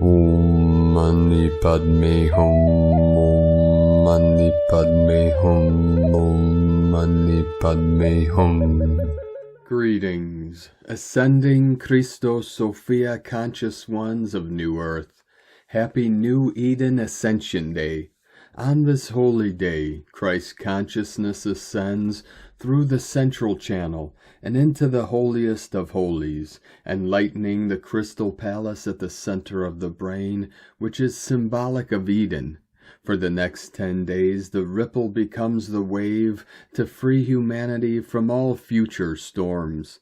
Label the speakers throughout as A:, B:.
A: Om Mani Padme Hum. Om Mani Padme Hum. Om Mani Padme Hum. Greetings, ascending Christos Sophia conscious ones of New Earth. Happy New Eden Ascension Day. On this holy day, Christ consciousness ascends through the central channel and into the holiest of holies, enlightening the crystal palace at the center of the brain, which is symbolic of Eden. For the next 10 days, the ripple becomes the wave to free humanity from all future storms.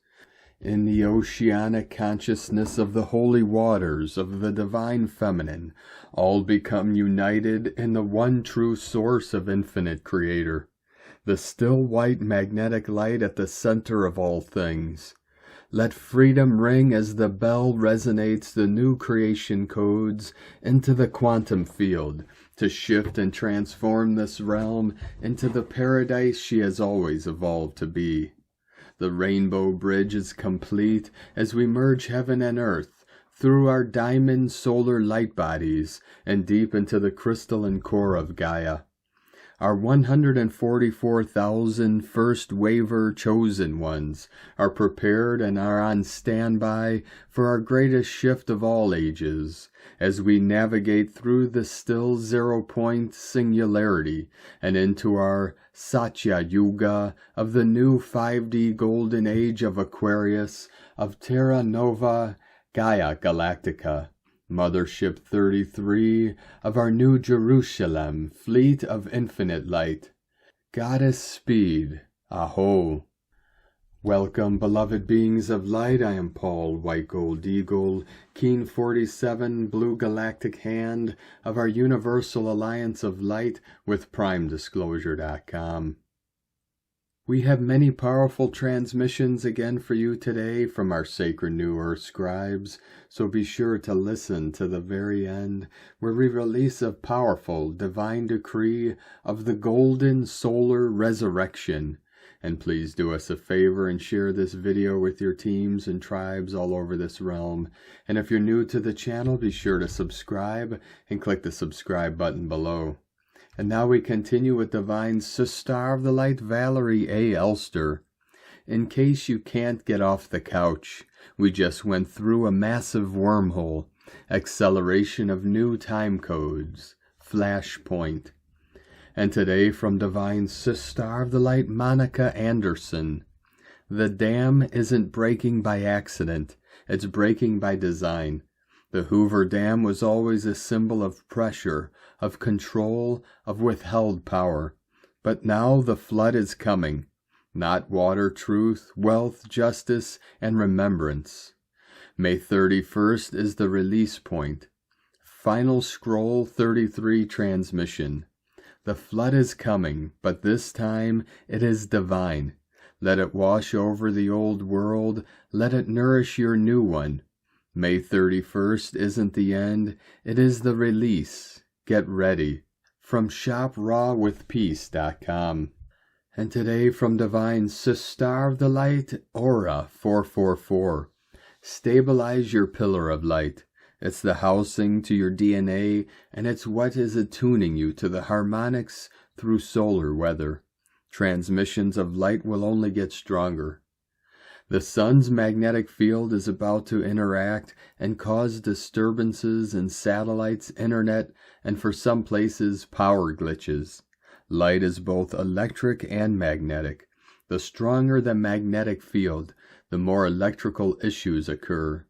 A: In the oceanic consciousness of the holy waters of the divine feminine, all become united in the one true source of infinite creator, the still white magnetic light at the center of all things. Let freedom ring as the bell resonates the new creation codes into the quantum field to shift and transform this realm into the paradise she has always evolved to be. The rainbow bridge is complete as we merge heaven and earth through our diamond solar light bodies and deep into the crystalline core of Gaia. Our 144,000 first waver chosen ones are prepared and are on standby for our greatest shift of all ages, as we navigate through the still 0-point singularity and into our Satya Yuga of the new 5D golden age of Aquarius, of Terra Nova, Gaia Galactica. Mothership 33 of our New Jerusalem, fleet of infinite light. Goddess Speed, A'ho. Welcome, beloved beings of light. I am Paul, White Gold Eagle, Keen 47, Blue Galactic Hand of our Universal Alliance of Light with PrimeDisclosure.com. We have many powerful transmissions again for you today from our sacred New Earth scribes, so be sure to listen to the very end, where we release a powerful divine decree of the golden solar resurrection. And please do us a favor and share this video with your teams and tribes all over this realm. And if you're new to the channel, be sure to subscribe and click the subscribe button below. And now we continue with Divine Sister of the Light, Valerie A. Elster. In case you can't get off the couch, we just went through a massive wormhole, acceleration of new time codes, flashpoint. And today from Divine Sister of the Light, Monica Anderson. The dam isn't breaking by accident, it's breaking by design. The Hoover Dam was always a symbol of pressure, of control, of withheld power. But now the flood is coming. Not water, truth, wealth, justice, and remembrance. May 31st is the release point. Final Scroll 33 transmission. The flood is coming, but this time it is divine. Let it wash over the old world. Let it nourish your new one. May 31st isn't the end, it is the release. Get ready. From ShopRawWithPeace.com. And today from Divine Sister of the Light, Aura 444. Stabilize your pillar of light. It's the housing to your DNA, and it's what is attuning you to the harmonics through solar weather. Transmissions of light will only get stronger. The sun's magnetic field is about to interact and cause disturbances in satellites, internet, and for some places, power glitches. Light is both electric and magnetic. The stronger the magnetic field, the more electrical issues occur.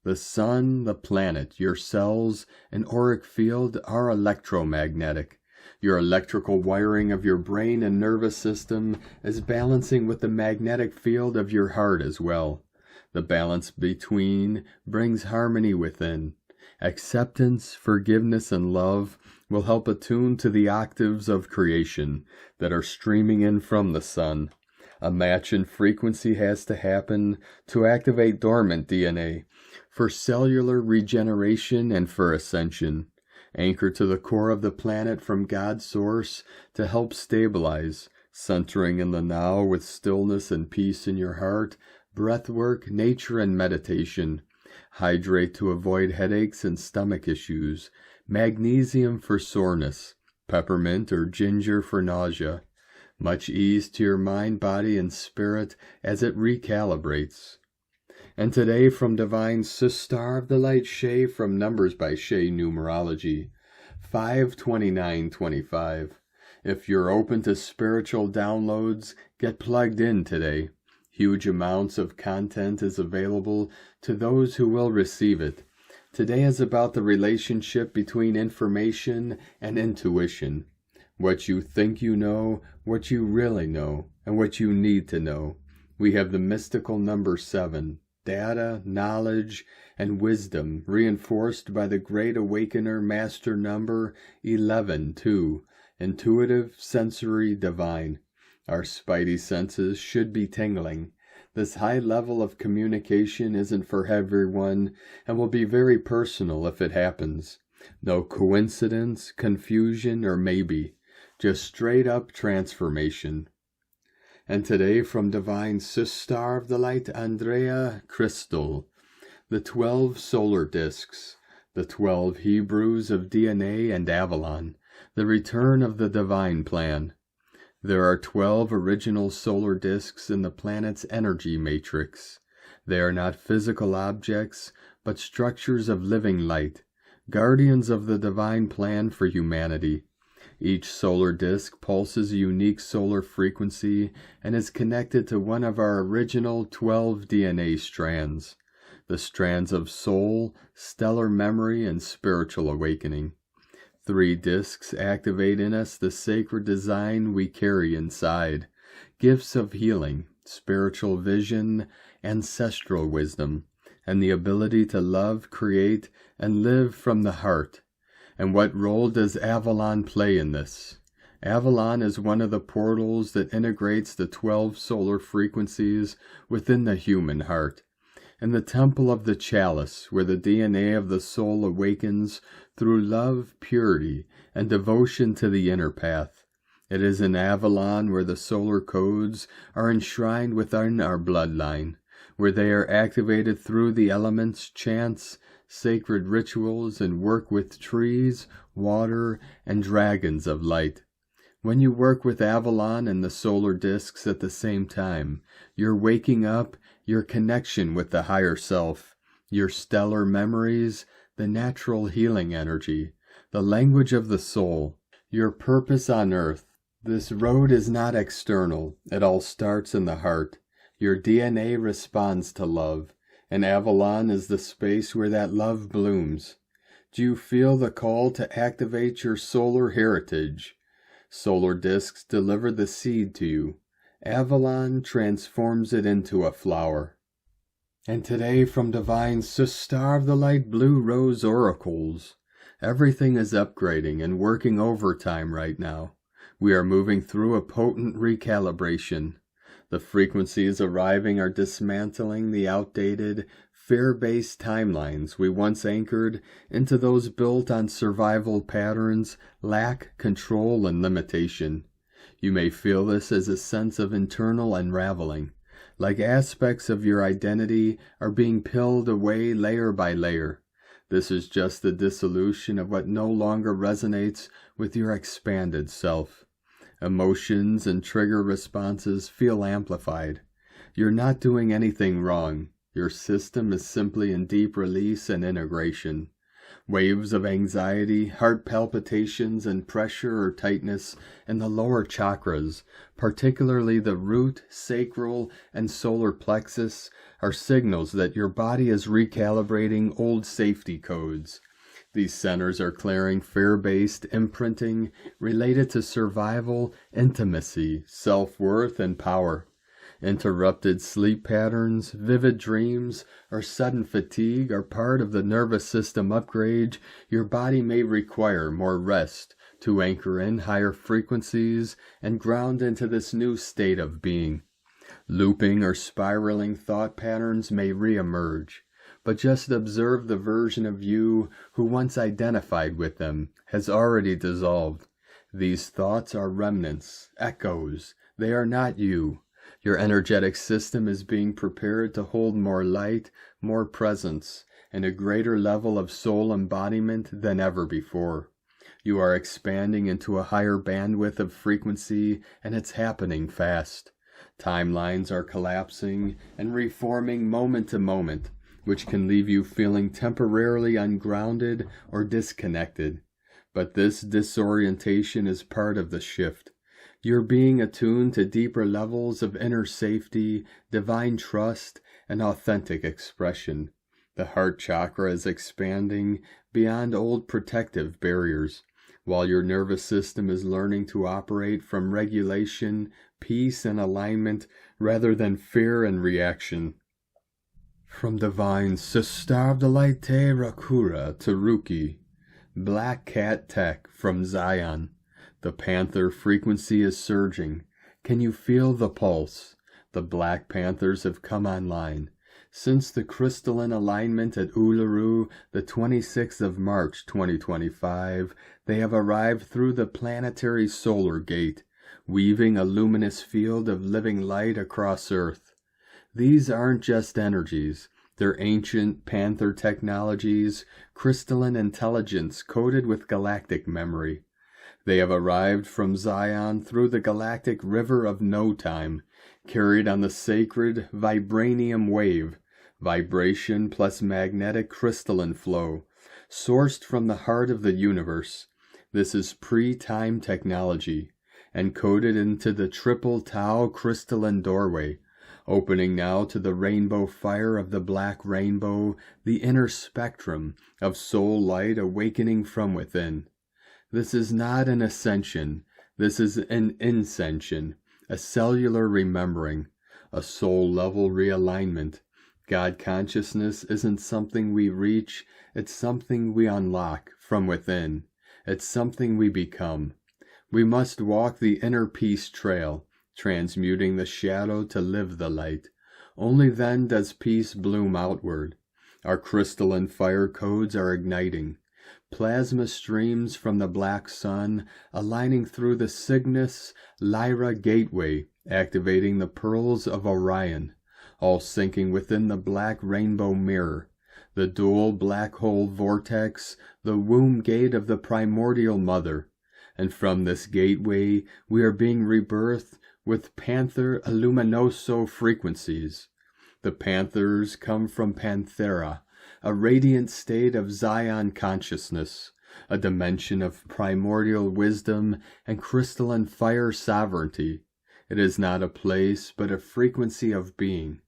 A: The sun, the planet, your cells, and auric field are electromagnetic. Your electrical wiring of your brain and nervous system is balancing with the magnetic field of your heart as well. The balance between brings harmony within. Acceptance, forgiveness, and love will help attune to the octaves of creation that are streaming in from the sun. A match in frequency has to happen to activate dormant DNA for cellular regeneration and for ascension. Anchor to the core of the planet from God's source to help stabilize, centering in the now with stillness and peace in your heart, breathwork, nature, and meditation. Hydrate to avoid headaches and stomach issues. Magnesium for soreness. Peppermint or ginger for nausea. Much ease to your mind, body, and spirit as it recalibrates. And today from Divine Star of the Light Shay from Numbers by Shay Numerology, 5/29/25. If you're open to spiritual downloads, get plugged in today. Huge amounts of content is available to those who will receive it. Today is about the relationship between information and intuition. What you think you know, what you really know, and what you need to know. We have the mystical number 7, data, knowledge, and wisdom reinforced by the Great Awakener master number 11-2, intuitive, sensory, divine. Our spidey senses should be tingling. This high level of communication isn't for everyone and will be very personal if it happens. No coincidence, confusion, or maybe. Just straight up transformation. And today from Divine Star of the Light, Andrea Crystal, the 12 solar disks, the 12 Hebrews of DNA and Avalon, the return of the divine plan. There are 12 original solar disks in the planet's energy matrix. They are not physical objects, but structures of living light, guardians of the divine plan for humanity. Each solar disk pulses a unique solar frequency and is connected to one of our original 12 DNA strands, the strands of soul, stellar memory, and spiritual awakening. 3 disks activate in us the sacred design we carry inside, gifts of healing, spiritual vision, ancestral wisdom, and the ability to love, create, and live from the heart. And what role does Avalon play in this? Avalon is one of the portals that integrates the 12 solar frequencies within the human heart. In the temple of the chalice, where the DNA of the soul awakens through love, purity, and devotion to the inner path. It is in Avalon where the solar codes are enshrined within our bloodline, where they are activated through the elements, chants, sacred rituals, and work with trees, water, and dragons of light. When you work with Avalon and the solar disks at the same time, you're waking up your connection with the higher self, your stellar memories, the natural healing energy, the language of the soul, your purpose on earth. This road is not external. It all starts in the heart. Your DNA responds to love, and Avalon is the space where that love blooms. Do you feel the call to activate your solar heritage? Solar disks deliver the seed to you. Avalon transforms it into a flower. And today from Divine Star of the Light Blue Rose Oracles, everything is upgrading and working overtime right now. We are moving through a potent recalibration. The frequencies arriving are dismantling the outdated, fear-based timelines we once anchored into those built on survival patterns, lack, control, and limitation. You may feel this as a sense of internal unraveling, like aspects of your identity are being peeled away layer by layer. This is just the dissolution of what no longer resonates with your expanded self. Emotions and trigger responses feel amplified. You're not doing anything wrong. Your system is simply in deep release and integration. Waves of anxiety, heart palpitations, and pressure or tightness in the lower chakras, particularly the root, sacral, and solar plexus, are signals that your body is recalibrating old safety codes. These centers are clearing fear-based imprinting related to survival, intimacy, self-worth, and power. Interrupted sleep patterns, vivid dreams, or sudden fatigue are part of the nervous system upgrade. Your body may require more rest to anchor in higher frequencies and ground into this new state of being. Looping or spiraling thought patterns may reemerge, but just observe the version of you who once identified with them has already dissolved. These thoughts are remnants, echoes. They are not you. Your energetic system is being prepared to hold more light, more presence, and a greater level of soul embodiment than ever before. You are expanding into a higher bandwidth of frequency, and it's happening fast. Timelines are collapsing and reforming moment to moment, which can leave you feeling temporarily ungrounded or disconnected. But this disorientation is part of the shift. You're being attuned to deeper levels of inner safety, divine trust, and authentic expression. The heart chakra is expanding beyond old protective barriers, while your nervous system is learning to operate from regulation, peace, and alignment rather than fear and reaction. From divine Sestardalite Rakura to Ruki, Black Cat Tech from Zion. The panther frequency is surging. Can you feel the pulse? The black panthers have come online. Since the crystalline alignment at Uluru, the 26th of March 2025, they have arrived through the planetary solar gate, weaving a luminous field of living light across Earth. These aren't just energies. They're ancient panther technologies, crystalline intelligence coated with galactic memory. They have arrived from Zion through the galactic river of no-time, carried on the sacred vibranium wave, vibration plus magnetic crystalline flow, sourced from the heart of the universe. This is pre-time technology, encoded into the triple Tau crystalline doorway, opening now to the rainbow fire of the black rainbow, the inner spectrum of soul light awakening from within. This is not an ascension, this is an inscension, a cellular remembering, a soul-level realignment. God consciousness isn't something we reach, it's something we unlock from within. It's something we become. We must walk the inner peace trail, transmuting the shadow to live the light. Only then does peace bloom outward. Our crystalline fire codes are igniting. Plasma streams from the black sun, aligning through the Cygnus Lyra gateway, activating the pearls of Orion, all sinking within the black rainbow mirror, the dual black hole vortex, the womb gate of the primordial mother. And from this gateway we are being rebirthed with panther illuminoso frequencies. The panthers come from Panthera, a radiant state of Zion consciousness, a dimension of primordial wisdom and crystalline fire sovereignty. It is not a place, but a frequency of being.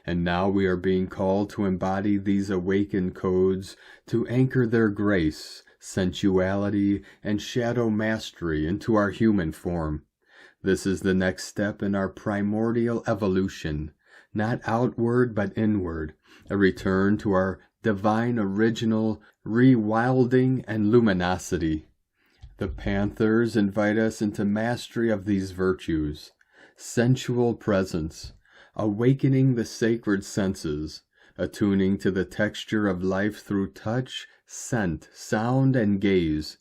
A: And now we are being called to embody these awakened codes, to anchor their grace, sensuality, and shadow mastery into our human form. This is the next step in our primordial evolution, not outward but inward, a return to our divine original rewilding and luminosity. The panthers invite us into mastery of these virtues, sensual presence, awakening the sacred senses, attuning to the texture of life through touch, scent, sound, and gaze.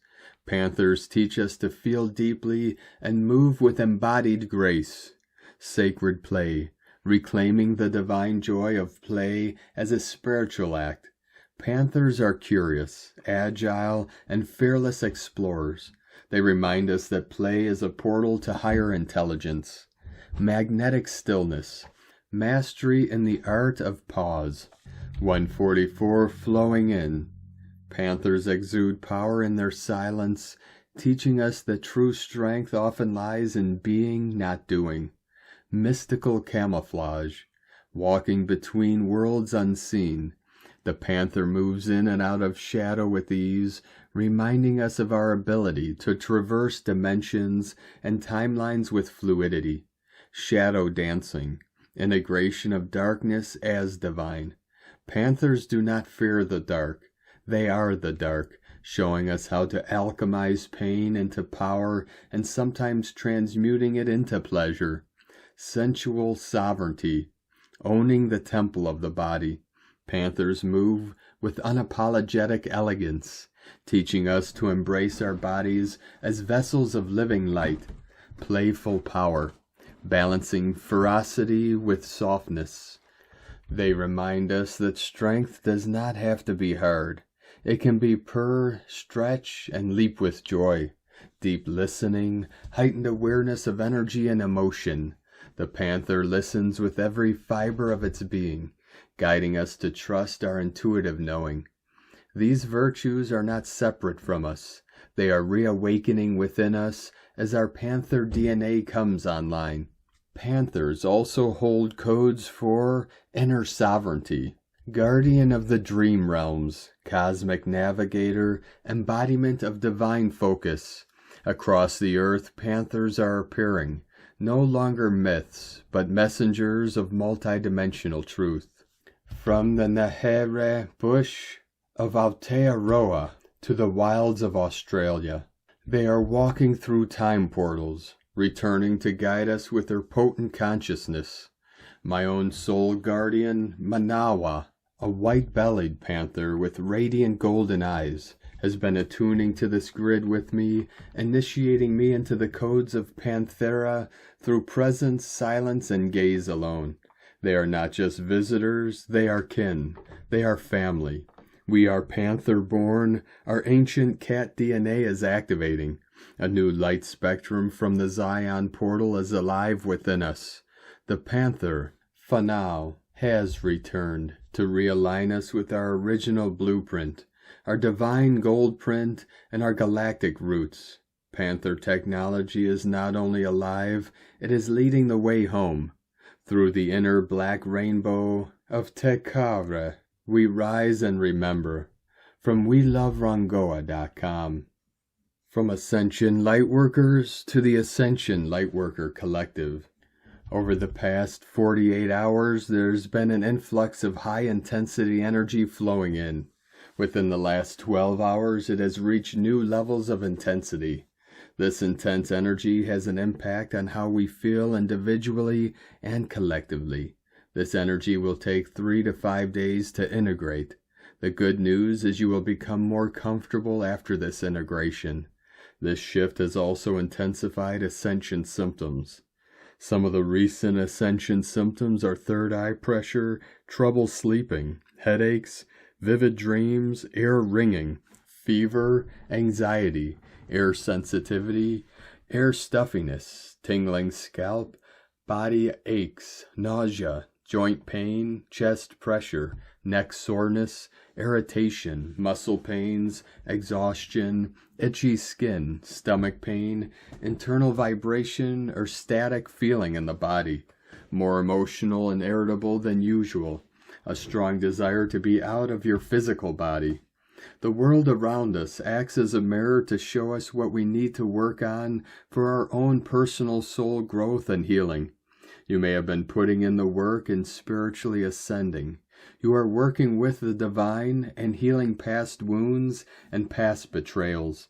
A: Panthers teach us to feel deeply and move with embodied grace. Sacred play, reclaiming the divine joy of play as a spiritual act. Panthers are curious, agile, and fearless explorers. They remind us that play is a portal to higher intelligence. Magnetic stillness, mastery in the art of pause. 144 flowing in. Panthers exude power in their silence, teaching us that true strength often lies in being, not doing. Mystical camouflage, walking between worlds unseen. The panther moves in and out of shadow with ease, reminding us of our ability to traverse dimensions and timelines with fluidity. Shadow dancing, integration of darkness as divine. Panthers do not fear the dark. They are the dark, showing us how to alchemize pain into power and sometimes transmuting it into pleasure. Sensual sovereignty, owning the temple of the body. Panthers move with unapologetic elegance, teaching us to embrace our bodies as vessels of living light. Playful power, balancing ferocity with softness. They remind us that strength does not have to be hard. It can be purr, stretch, and leap with joy. Deep listening, heightened awareness of energy and emotion. The panther listens with every fiber of its being, guiding us to trust our intuitive knowing. These virtues are not separate from us. They are reawakening within us as our panther DNA comes online. Panthers also hold codes for inner sovereignty, guardian of the dream realms, cosmic navigator, embodiment of divine focus. Across the earth, panthers are appearing, no longer myths, but messengers of multidimensional truth. From the Nahere bush of Aotearoa to the wilds of Australia, they are walking through time portals, returning to guide us with their potent consciousness. My own soul guardian, Manawa, a white-bellied panther with radiant golden eyes, has been attuning to this grid with me, initiating me into the codes of Panthera through presence, silence, and gaze alone. They are not just visitors, they are kin, they are family. We are panther-born, our ancient cat DNA is activating. A new light spectrum from the Zion portal is alive within us. The panther, Whanau, has returned to realign us with our original blueprint, our divine gold print, and our galactic roots. Panther technology is not only alive, it is leading the way home. Through the inner black rainbow of Tekare, we rise and remember. From WeLoveRangoa.com. From Ascension Lightworkers to the Ascension Lightworker Collective. Over the past 48 hours, there's been an influx of high-intensity energy flowing in. Within the last 12 hours, it has reached new levels of intensity. This intense energy has an impact on how we feel individually and collectively. This energy will take 3 to 5 days to integrate. The good news is you will become more comfortable after this integration. This shift has also intensified ascension symptoms. Some of the recent ascension symptoms are third eye pressure, trouble sleeping, headaches, vivid dreams, air ringing, fever, anxiety, air sensitivity, air stuffiness, tingling scalp, body aches, nausea, joint pain, chest pressure, neck soreness, irritation, muscle pains, exhaustion, itchy skin, stomach pain, internal vibration or static feeling in the body, more emotional and irritable than usual, a strong desire to be out of your physical body. The world around us acts as a mirror to show us what we need to work on for our own personal soul growth and healing. You may have been putting in the work and spiritually ascending. You are working with the divine and healing past wounds and past betrayals.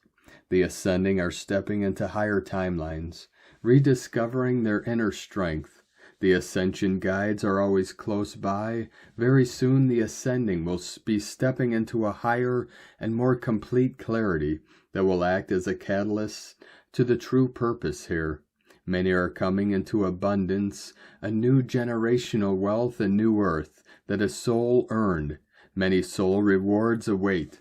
A: The ascending are stepping into higher timelines, rediscovering their inner strength. The ascension guides are always close by. Very soon the ascending will be stepping into a higher and more complete clarity that will act as a catalyst to the true purpose here. Many are coming into abundance, a new generational wealth and new earth that is soul earned. Many soul rewards await.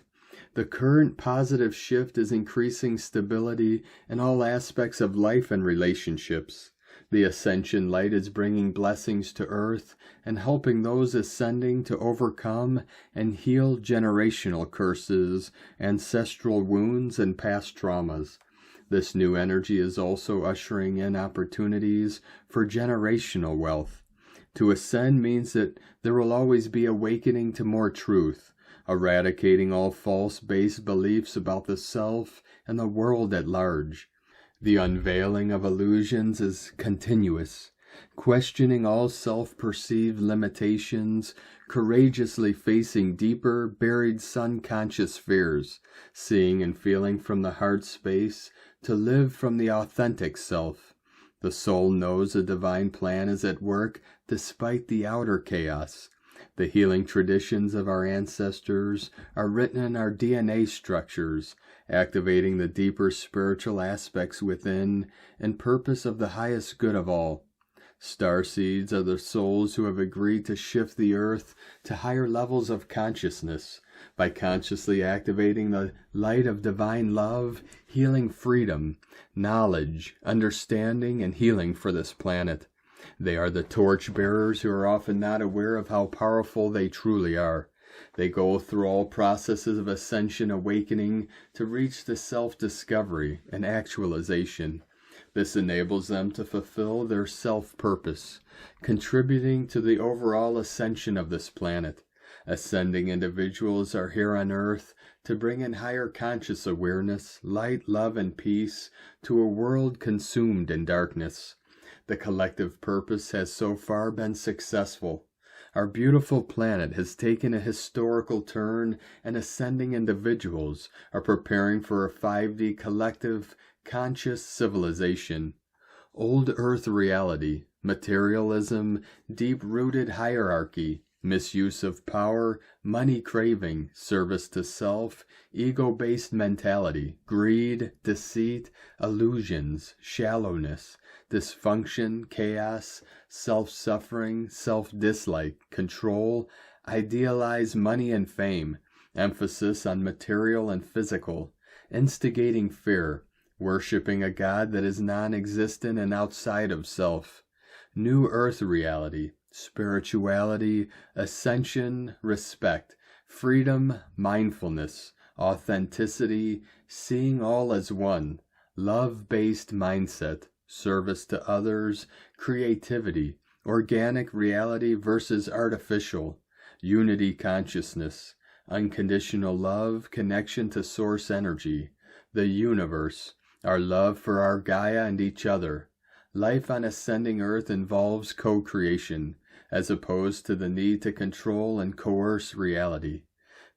A: The current positive shift is increasing stability in all aspects of life and relationships. The ascension light is bringing blessings to earth and helping those ascending to overcome and heal generational curses, ancestral wounds, and past traumas. This new energy is also ushering in opportunities for generational wealth. To ascend means that there will always be awakening to more truth, eradicating all false base beliefs about the self and the world at large. The unveiling of illusions is continuous, questioning all self-perceived limitations, courageously facing deeper, buried subconscious fears, seeing and feeling from the heart space to live from the authentic self. The soul knows a divine plan is at work despite the outer chaos. The healing traditions of our ancestors are written in our DNA structures, activating the deeper spiritual aspects within in purpose of the highest good of all. Starseeds are the souls who have agreed to shift the earth to higher levels of consciousness by consciously activating the light of divine love, healing freedom, knowledge, understanding, and healing for this planet. They are the torch-bearers who are often not aware of how powerful they truly are. They go through all processes of ascension awakening to reach the self-discovery and actualization. This enables them to fulfill their self-purpose, contributing to the overall ascension of this planet. Ascending individuals are here on Earth to bring in higher conscious awareness, light, love, and peace to a world consumed in darkness. The collective purpose has so far been successful. Our beautiful planet has taken a historical turn, and ascending individuals are preparing for a 5D collective conscious civilization. Old Earth reality, materialism, deep-rooted hierarchy, misuse of power, money craving, service to self, ego-based mentality, greed, deceit, illusions, shallowness, dysfunction, chaos, self-suffering, self-dislike, control, idealize money and fame, emphasis on material and physical, instigating fear, worshipping a God that is non-existent and outside of self. New Earth reality, spirituality, ascension, respect, freedom, mindfulness, authenticity, seeing all as one, love-based mindset, service to others, creativity, organic reality versus artificial, unity consciousness, unconditional love, connection to source energy, the universe, our love for our gaia and each other. Life on ascending Earth involves co-creation, as opposed to the need to control and coerce reality.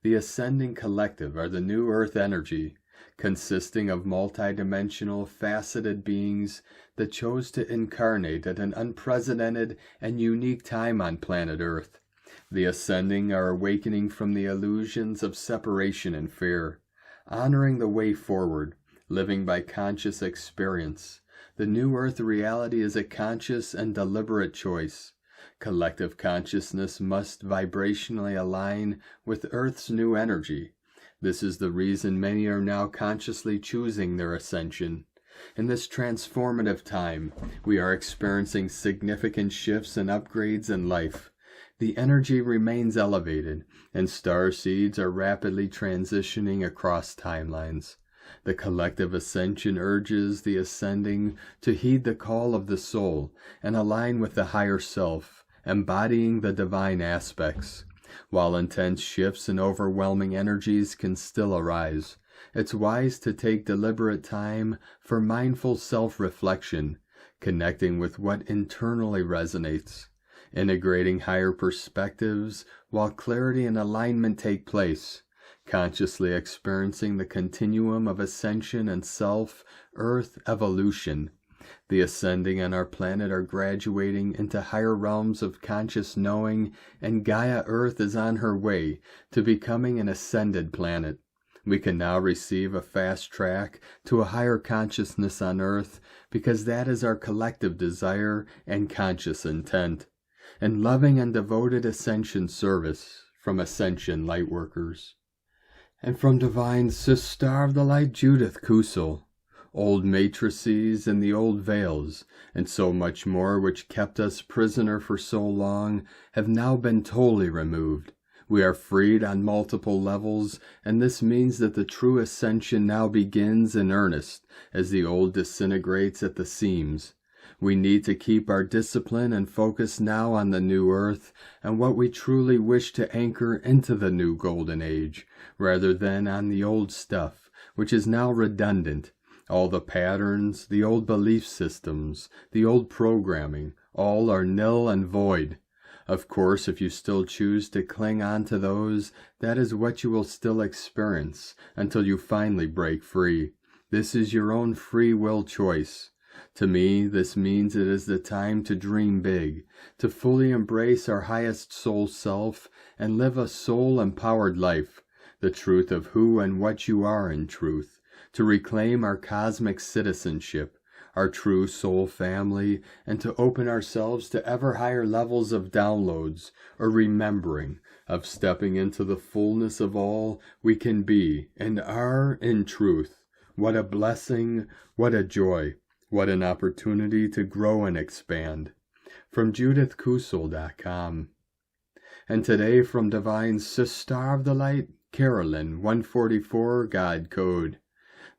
A: The ascending collective are the new Earth energy, consisting of multidimensional, faceted beings that chose to incarnate at an unprecedented and unique time on planet Earth. The ascending are awakening from the illusions of separation and fear, honoring the way forward, living by conscious experience. The new Earth reality is a conscious and deliberate choice. Collective consciousness must vibrationally align with Earth's new energy. This is the reason many are now consciously choosing their ascension. In this transformative time, we are experiencing significant shifts and upgrades in life. The energy remains elevated, and starseeds are rapidly transitioning across timelines. The collective ascension urges the ascending to heed the call of the soul and align with the higher self, embodying the divine aspects. While intense shifts and overwhelming energies can still arise, it's wise to take deliberate time for mindful self-reflection, connecting with what internally resonates, integrating higher perspectives while clarity and alignment take place, consciously experiencing the continuum of ascension and self-Earth evolution. The ascending on our planet are graduating into higher realms of conscious knowing, and Gaia Earth is on her way to becoming an ascended planet. We can now receive a fast track to a higher consciousness on Earth because that is our collective desire and conscious intent. And loving and devoted ascension service from Ascension Lightworkers. And from Divine Sister of the Light Judith Kusel, old matrices and the old veils, and so much more which kept us prisoner for so long, have now been totally removed. We are freed on multiple levels, and this means that the true ascension now begins in earnest, as the old disintegrates at the seams. We need to keep our discipline and focus now on the new Earth and what we truly wish to anchor into the new golden age, rather than on the old stuff, which is now redundant. All the patterns, the old belief systems, the old programming, all are nil and void. Of course, if you still choose to cling on to those, that is what you will still experience until you finally break free. This is your own free will choice. To me, this means it is the time to dream big, to fully embrace our highest soul self and live a soul-empowered life, the truth of who and what you are in truth, to reclaim our cosmic citizenship, our true soul family, and to open ourselves to ever higher levels of downloads or remembering of stepping into the fullness of all we can be and are in truth. What a blessing, what a joy, what an opportunity to grow and expand. From JudithKusel.com. And today from Divine Sister of the Light, Carolyn, 144 God Code.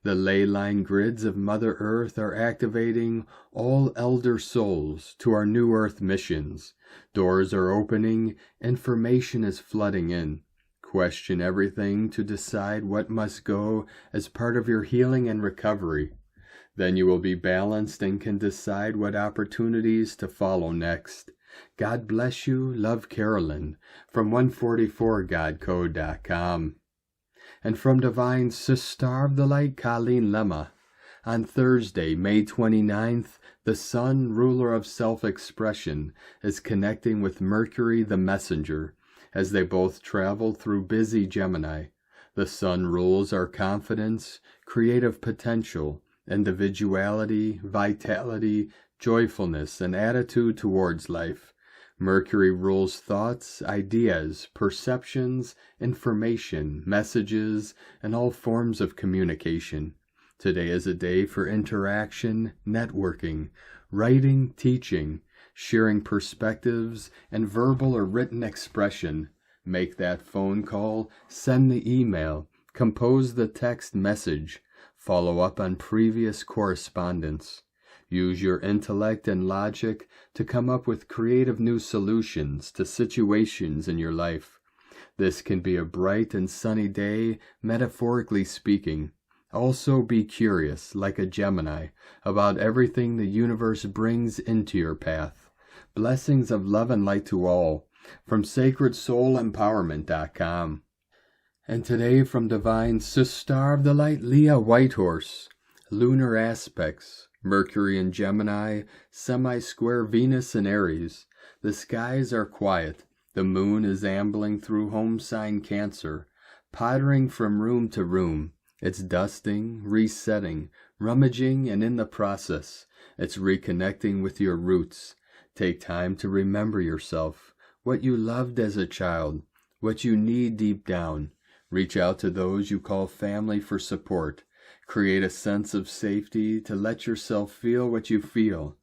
A: The Layline grids of Mother Earth are activating all elder souls to our new Earth missions. Doors are opening, information is flooding in. Question everything to decide what must go as part of your healing and recovery. Then you will be balanced and can decide what opportunities to follow next. God bless you, love Carolyn, from 144godcode.com. And from Divine Sister of the Light, Colleen Lemma. On Thursday, May 29th, the Sun, ruler of self-expression, is connecting with Mercury the Messenger, as they both travel through busy Gemini. The Sun rules our confidence, creative potential, individuality, vitality, joyfulness, and attitude towards life. Mercury rules thoughts, ideas, perceptions, information, messages, and all forms of communication. Today is a day for interaction, networking, writing, teaching, sharing perspectives, and verbal or written expression. Make that phone call, send the email, compose the text message, follow up on previous correspondence. Use your intellect and logic to come up with creative new solutions to situations in your life. This can be a bright and sunny day, metaphorically speaking. Also be curious, like a Gemini, about everything the universe brings into your path. Blessings of love and light to all, from sacredsoulempowerment.com. And today from Divine Sister of the Light, Leah Whitehorse. Lunar aspects. Mercury in Gemini, semi-square Venus in Aries. The skies are quiet. The moon is ambling through home sign Cancer, pottering from room to room. It's dusting, resetting, rummaging, and in the process, it's reconnecting with your roots. Take time to remember yourself, what you loved as a child, what you need deep down. Reach out to those you call family for support. Create a sense of safety to let yourself feel what you feel.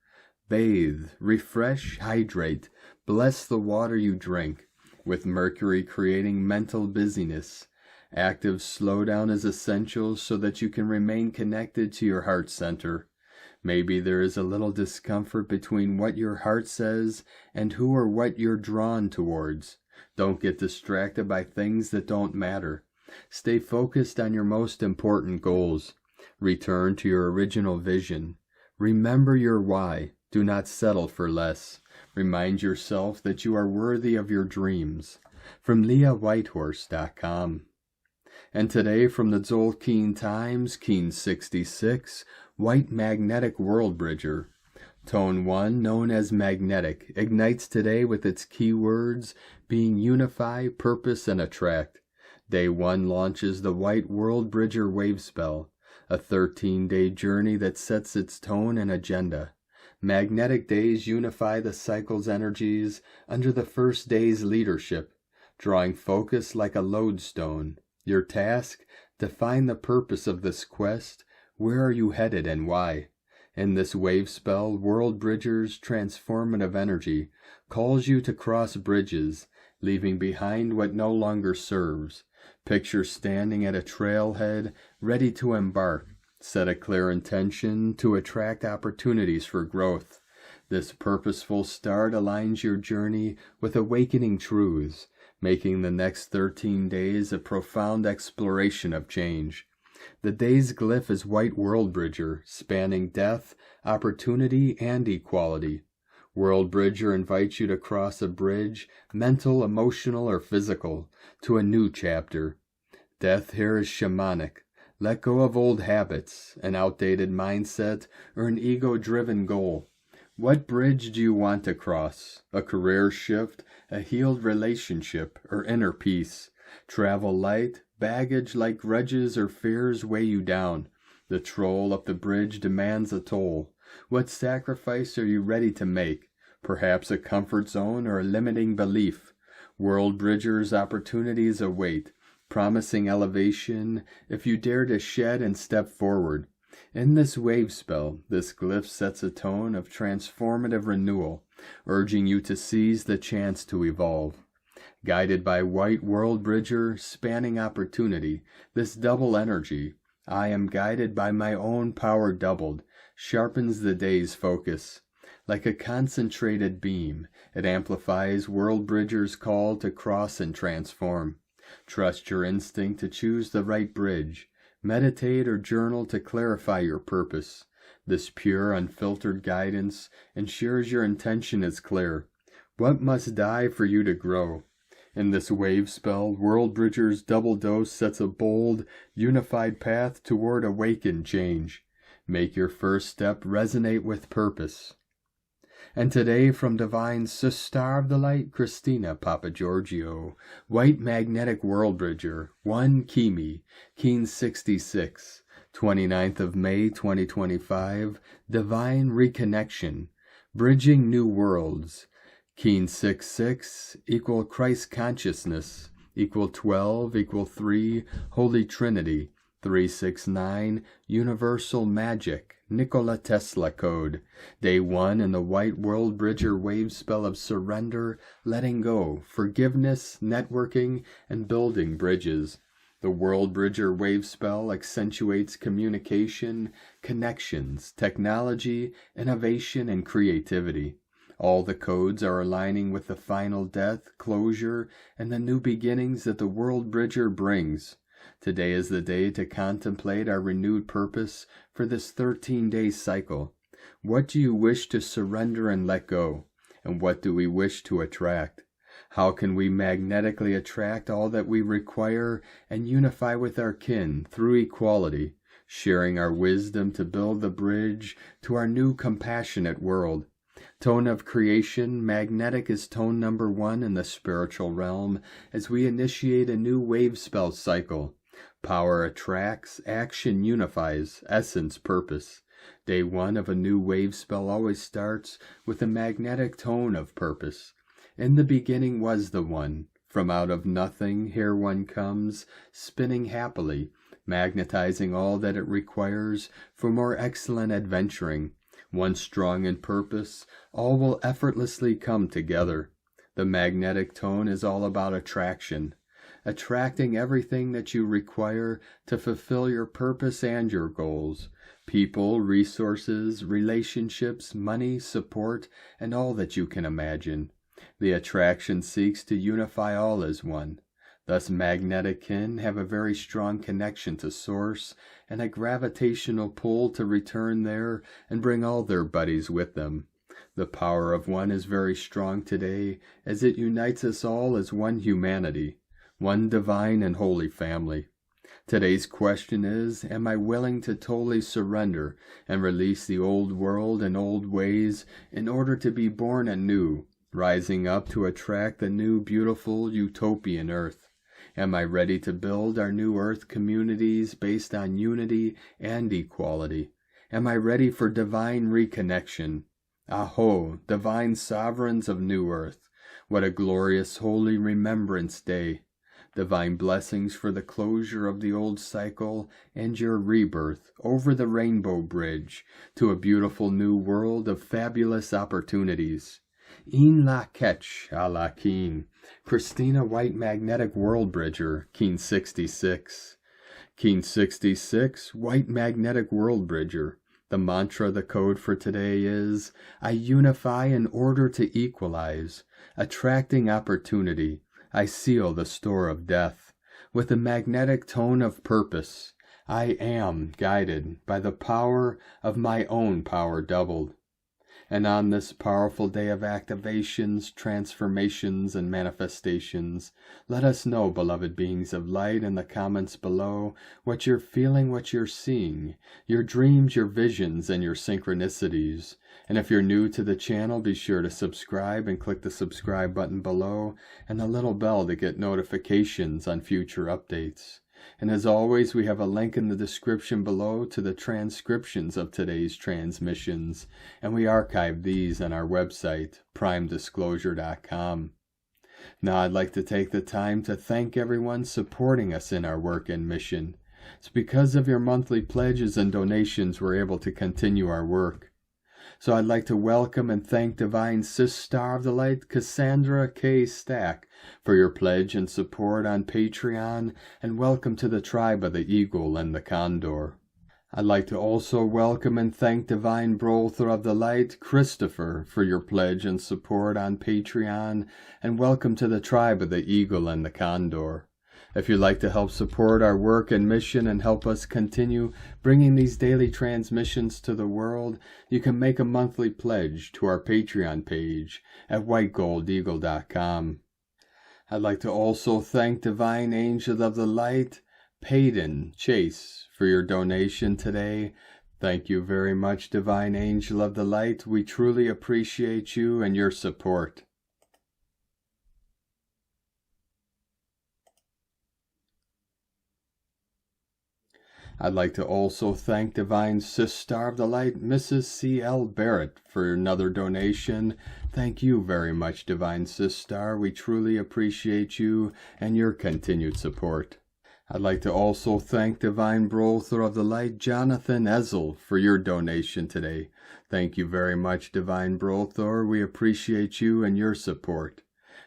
A: Bathe, refresh, hydrate, bless the water you drink. With Mercury creating mental busyness, active slowdown is essential so that you can remain connected to your heart center. Maybe there is a little discomfort between what your heart says and who or what you're drawn towards. Don't get distracted by things that don't matter. Stay focused on your most important goals. Return to your original vision. Remember your why. Do not settle for less. Remind yourself that you are worthy of your dreams. From LeahWhitehorse.com. And today from the Tzolk'in Times, Keen 66, White Magnetic World Bridger. Tone 1, known as magnetic, ignites today with its keywords being unify, purpose, and attract. Day 1 launches the White World Bridger wave spell, a 13-day journey that sets its tone and agenda. Magnetic days unify the cycle's energies under the first day's leadership, drawing focus like a lodestone. Your task, define the purpose of this quest. Where are you headed and why? In this wave spell, World Bridger's transformative energy calls you to cross bridges, leaving behind what no longer serves. Picture standing at a trailhead, ready to embark. Set a clear intention to attract opportunities for growth. This purposeful start aligns your journey with awakening truths, making the next 13 days a profound exploration of change. The day's glyph is White World Bridger, spanning death, opportunity, and equality. World Bridger invites you to cross a bridge, mental, emotional, or physical, to a new chapter. Death here is shamanic. Let go of old habits, an outdated mindset, or an ego-driven goal. What bridge do you want to cross? A career shift, a healed relationship, or inner peace? Travel light, baggage like grudges or fears weigh you down. The troll up the bridge demands a toll. What sacrifice are you ready to make? Perhaps a comfort zone or a limiting belief. World Bridgers opportunities await, promising elevation if you dare to shed and step forward. In this wave spell, this glyph sets a tone of transformative renewal, urging you to seize the chance to evolve. Guided by White World Bridger, spanning opportunity, this double energy, I am guided by my own power doubled, sharpens the day's focus. Like a concentrated beam, it amplifies World Bridger's call to cross and transform. Trust your instinct to choose the right bridge. Meditate or journal to clarify your purpose. This pure, unfiltered guidance ensures your intention is clear. What must die for you to grow? In this wave spell, World Bridger's double dose sets a bold, unified path toward awakened change. Make your first step resonate with purpose. And today from Divine Sister of the Light, Christina Papagiorgio, White Magnetic World Bridger, 1 Kimi, Keen 66, 29th of May 2025, Divine Reconnection, Bridging New Worlds, Keen 66, equal Christ Consciousness, equal 12, equal 3, Holy Trinity, 369, Universal Magic, Nikola Tesla Code, Day 1 in the White World Bridger wave spell of surrender, letting go, forgiveness, networking, and building bridges. The World Bridger wave spell accentuates communication, connections, technology, innovation, and creativity. All the codes are aligning with the final death, closure, and the new beginnings that the World Bridger brings. Today is the day to contemplate our renewed purpose for this 13-day cycle. What do you wish to surrender and let go? And what do we wish to attract? How can we magnetically attract all that we require and unify with our kin through equality, sharing our wisdom to build the bridge to our new compassionate world? Tone of creation, magnetic is tone number 1 in the spiritual realm as we initiate a new wave spell cycle. Power attracts, action unifies, essence purpose. Day 1 of a new wave spell always starts with a magnetic tone of purpose. In the beginning was the One. From out of nothing here one comes, spinning happily, magnetizing all that it requires for more excellent adventuring. Once strong in purpose, all will effortlessly come together. The magnetic tone is all about attraction, attracting everything that you require to fulfill your purpose and your goals. People, resources, relationships, money, support, and all that you can imagine. The attraction seeks to unify all as one. Thus magnetic kin have a very strong connection to source and a gravitational pull to return there and bring all their buddies with them. The power of one is very strong today as it unites us all as one humanity, one divine and holy family. Today's question is, am I willing to totally surrender and release the old world and old ways in order to be born anew, rising up to attract the new beautiful utopian earth? Am I ready to build our new earth communities based on unity and equality? Am I ready for divine reconnection? A'ho, divine sovereigns of new earth, what a glorious holy remembrance day. Divine blessings for the closure of the old cycle and your rebirth over the rainbow bridge to a beautiful new world of fabulous opportunities. In la ketch a la keen. Christina White Magnetic World Bridger, Keen 66. Keen 66, White Magnetic World Bridger. The mantra, the code for today is, I unify in order to equalize, attracting opportunity. I seal the store of death. With a magnetic tone of purpose, I am guided by the power of my own power doubled. And on this powerful day of activations, transformations, and manifestations, let us know, beloved beings of light, in the comments below, what you're feeling, what you're seeing, your dreams, your visions, and your synchronicities. And if you're new to the channel, be sure to subscribe and click the subscribe button below and the little bell to get notifications on future updates. And as always, we have a link in the description below to the transcriptions of today's transmissions, and we archive these on our website, primedisclosure.com. Now I'd like to take the time to thank everyone supporting us in our work and mission. It's because of your monthly pledges and donations we're able to continue our work. So I'd like to welcome and thank Divine Sis Star of the Light Cassandra K. Stack for your pledge and support on Patreon, and welcome to the tribe of the Eagle and the Condor. I'd like to also welcome and thank Divine Brother of the Light, Christopher, for your pledge and support on Patreon, and welcome to the tribe of the Eagle and the Condor. If you'd like to help support our work and mission and help us continue bringing these daily transmissions to the world, you can make a monthly pledge to our Patreon page at whitegoldeagle.com. I'd like to also thank Divine Angel of the Light, Payden Chase, for your donation today. Thank you very much, Divine Angel of the Light. We truly appreciate you and your support. I'd like to also thank Divine Sis Star of the Light, Mrs. C.L. Barrett, for another donation. Thank you very much, Divine Sis Star. We truly appreciate you and your continued support. I'd like to also thank Divine Brother of the Light, Jonathan Ezel, for your donation today. Thank you very much, Divine Brother. We appreciate you and your support.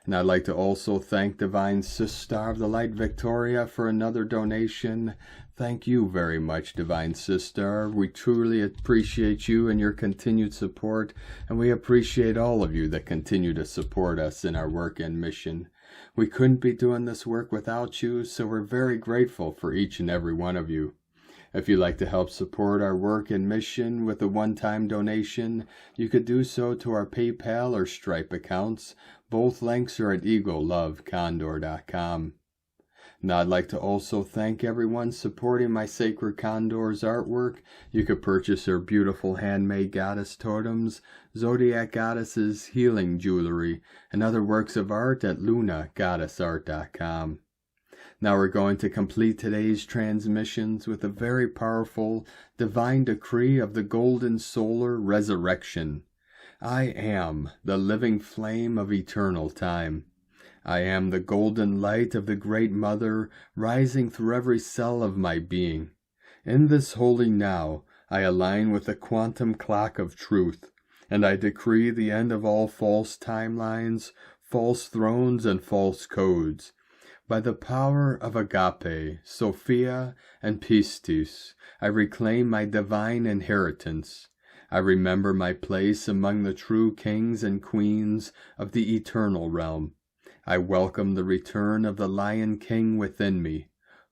A: And I'd like to also thank Divine Sis Star of the Light, Victoria, for another donation. Thank you very much, Divine Sister. We truly appreciate you and your continued support, and we appreciate all of you that continue to support us in our work and mission. We couldn't be doing this work without you, so we're very grateful for each and every one of you. If you'd like to help support our work and mission with a one-time donation, you could do so to our PayPal or Stripe accounts. Both links are at eaglelovecondor.com. Now I'd like to also thank everyone supporting my Sacred Condors artwork. You could purchase her beautiful handmade goddess totems, zodiac goddesses, healing jewelry, and other works of art at lunagoddessart.com. Now we're going to complete today's transmissions with a very powerful divine decree of the golden solar resurrection. I am the living flame of eternal time. I am the golden light of the Great Mother, rising through every cell of my being. In this holy now, I align with the quantum clock of truth, and I decree the end of all false timelines, false thrones, and false codes. By the power of Agape, Sophia, and Pistis, I reclaim my divine inheritance. I remember my place among the true kings and queens of the eternal realm. I welcome the return of the Lion King within me,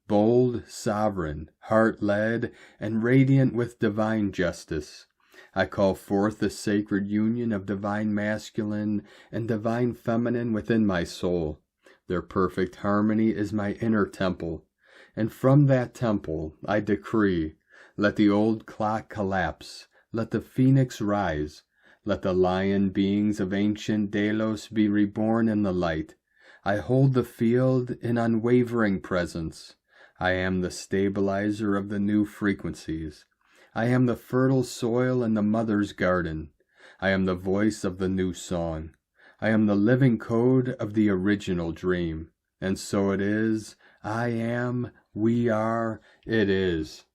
A: bold, sovereign, heart-led, and radiant with divine justice. I call forth the sacred union of divine masculine and divine feminine within my soul. Their perfect harmony is my inner temple, and from that temple I decree, let the old clock collapse, let the phoenix rise, let the lion beings of ancient Delos be reborn in the light. I hold the field in unwavering presence. I am the stabilizer of the new frequencies. I am the fertile soil in the mother's garden. I am the voice of the new song. I am the living code of the original dream. And so it is. I am. We are. It is.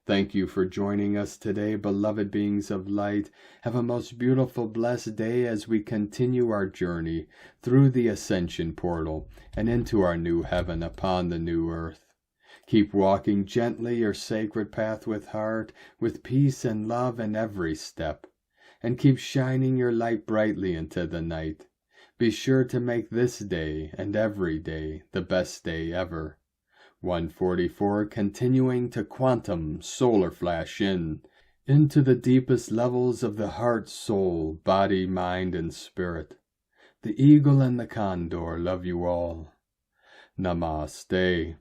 A: Thank you for joining us today, beloved beings of light. Have a most beautiful, blessed day as we continue our journey through the Ascension portal and into our new heaven upon the new earth. Keep walking gently your sacred path with heart, with peace and love in every step, and keep shining your light brightly into the night. Be sure to make this day and every day the best day ever. 144, continuing to quantum solar flash into the deepest levels of the heart, soul, body, mind, and spirit. The Eagle and the Condor love you all. Namaste.